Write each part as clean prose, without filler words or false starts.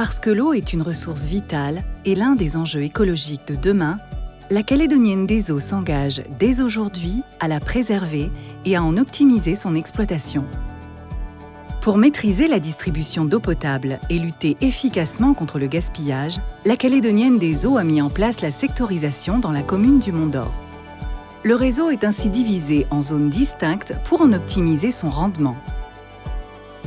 Parce que l'eau est une ressource vitale et l'un des enjeux écologiques de demain, la Calédonienne des Eaux s'engage dès aujourd'hui à la préserver et à en optimiser son exploitation. Pour maîtriser la distribution d'eau potable et lutter efficacement contre le gaspillage, la Calédonienne des Eaux a mis en place la sectorisation dans la commune du Mont-d'Or. Le réseau est ainsi divisé en zones distinctes pour en optimiser son rendement.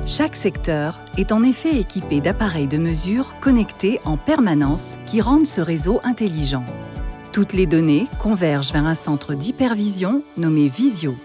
Chaque secteur est en effet équipé d'appareils de mesure connectés en permanence qui rendent ce réseau intelligent. Toutes les données convergent vers un centre d'hypervision nommé Visio.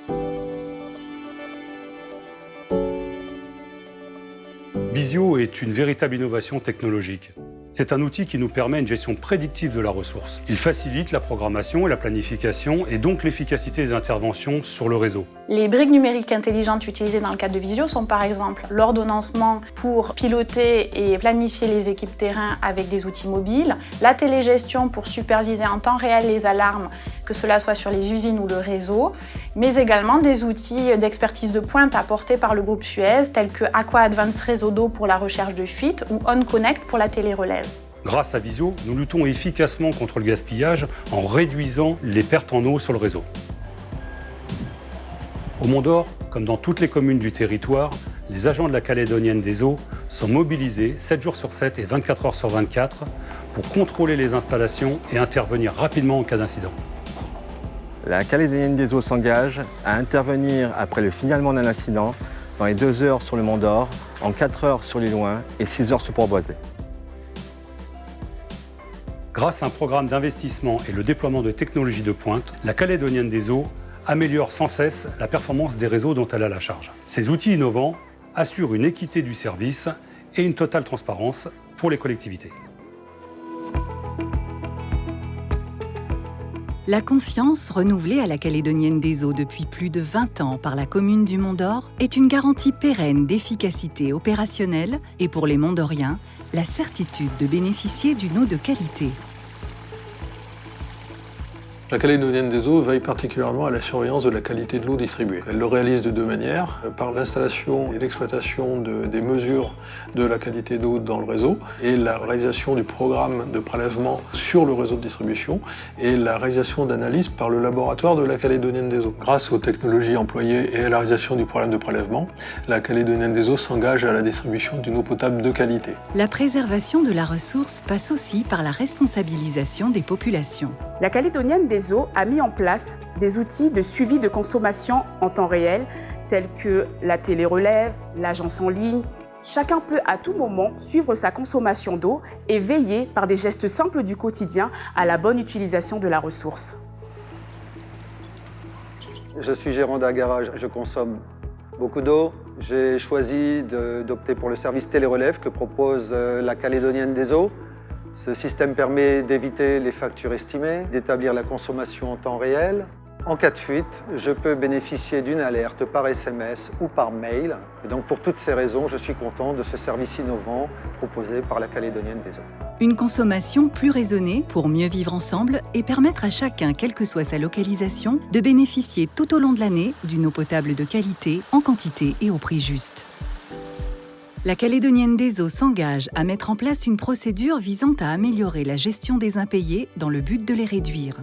Visio est une véritable innovation technologique. C'est un outil qui nous permet une gestion prédictive de la ressource. Il facilite la programmation et la planification et donc l'efficacité des interventions sur le réseau. Les briques numériques intelligentes utilisées dans le cadre de Visio sont par exemple l'ordonnancement pour piloter et planifier les équipes terrain avec des outils mobiles, la télégestion pour superviser en temps réel les alarmes, que cela soit sur les usines ou le réseau, mais également des outils d'expertise de pointe apportés par le groupe Suez, tels que Aqua Advanced Réseau d'eau pour la recherche de fuite ou OnConnect pour la télérelève. Grâce à Visio, nous luttons efficacement contre le gaspillage en réduisant les pertes en eau sur le réseau. Au Mont-d'Or, comme dans toutes les communes du territoire, les agents de la Calédonienne des Eaux sont mobilisés 7 jours sur 7 et 24 heures sur 24 pour contrôler les installations et intervenir rapidement en cas d'incident. La Calédonienne des Eaux s'engage à intervenir après le signalement d'un incident dans les 2 heures sur le Mont-d'Or, en 4 heures sur l'île Loing et 6 heures sur Port-Boisé. Grâce à un programme d'investissement et le déploiement de technologies de pointe, la Calédonienne des Eaux améliore sans cesse la performance des réseaux dont elle a la charge. Ces outils innovants assurent une équité du service et une totale transparence pour les collectivités. La confiance renouvelée à la Calédonienne des Eaux depuis plus de 20 ans par la commune du Mont-d'Or est une garantie pérenne d'efficacité opérationnelle et pour les Mont-d'Oriens, la certitude de bénéficier d'une eau de qualité. La Calédonienne des Eaux veille particulièrement à la surveillance de la qualité de l'eau distribuée. Elle le réalise de 2 manières, par l'installation et l'exploitation des mesures de la qualité d'eau dans le réseau et la réalisation du programme de prélèvement sur le réseau de distribution et la réalisation d'analyses par le laboratoire de la Calédonienne des Eaux. Grâce aux technologies employées et à la réalisation du programme de prélèvement, la Calédonienne des Eaux s'engage à la distribution d'une eau potable de qualité. La préservation de la ressource passe aussi par la responsabilisation des populations. La Calédonienne des Eaux a mis en place des outils de suivi de consommation en temps réel, tels que la télérelève, l'agence en ligne. Chacun peut à tout moment suivre sa consommation d'eau et veiller par des gestes simples du quotidien à la bonne utilisation de la ressource. Je suis gérant d'un garage, je consomme beaucoup d'eau. J'ai choisi d'opter pour le service télérelève que propose la Calédonienne des Eaux. Ce système permet d'éviter les factures estimées, d'établir la consommation en temps réel. En cas de fuite, je peux bénéficier d'une alerte par SMS ou par mail. Et donc pour toutes ces raisons, je suis content de ce service innovant proposé par la Calédonienne des Eaux. Une consommation plus raisonnée pour mieux vivre ensemble et permettre à chacun, quelle que soit sa localisation, de bénéficier tout au long de l'année d'une eau potable de qualité, en quantité et au prix juste. La Calédonienne des Eaux s'engage à mettre en place une procédure visant à améliorer la gestion des impayés dans le but de les réduire.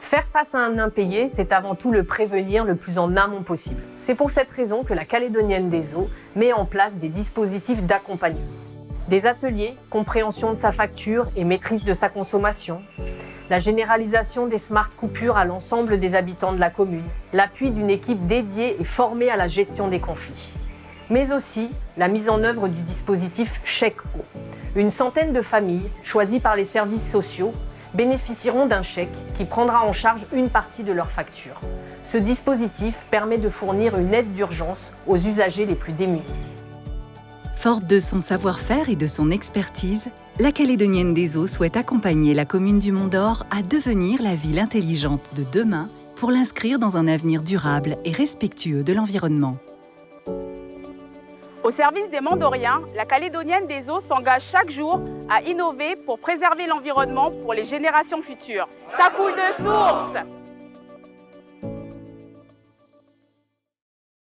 Faire face à un impayé, c'est avant tout le prévenir le plus en amont possible. C'est pour cette raison que la Calédonienne des Eaux met en place des dispositifs d'accompagnement. Des ateliers, compréhension de sa facture et maîtrise de sa consommation, la généralisation des smart coupures à l'ensemble des habitants de la commune, l'appui d'une équipe dédiée et formée à la gestion des conflits. Mais aussi la mise en œuvre du dispositif Chèque Eau. Une centaine de familles, choisies par les services sociaux, bénéficieront d'un chèque qui prendra en charge une partie de leur facture. Ce dispositif permet de fournir une aide d'urgence aux usagers les plus démunis. Forte de son savoir-faire et de son expertise, la Calédonienne des Eaux souhaite accompagner la commune du Mont-d'Or à devenir la ville intelligente de demain pour l'inscrire dans un avenir durable et respectueux de l'environnement. Au service des Mont-d'Oriens, la Calédonienne des Eaux s'engage chaque jour à innover pour préserver l'environnement pour les générations futures. Ça coule de source!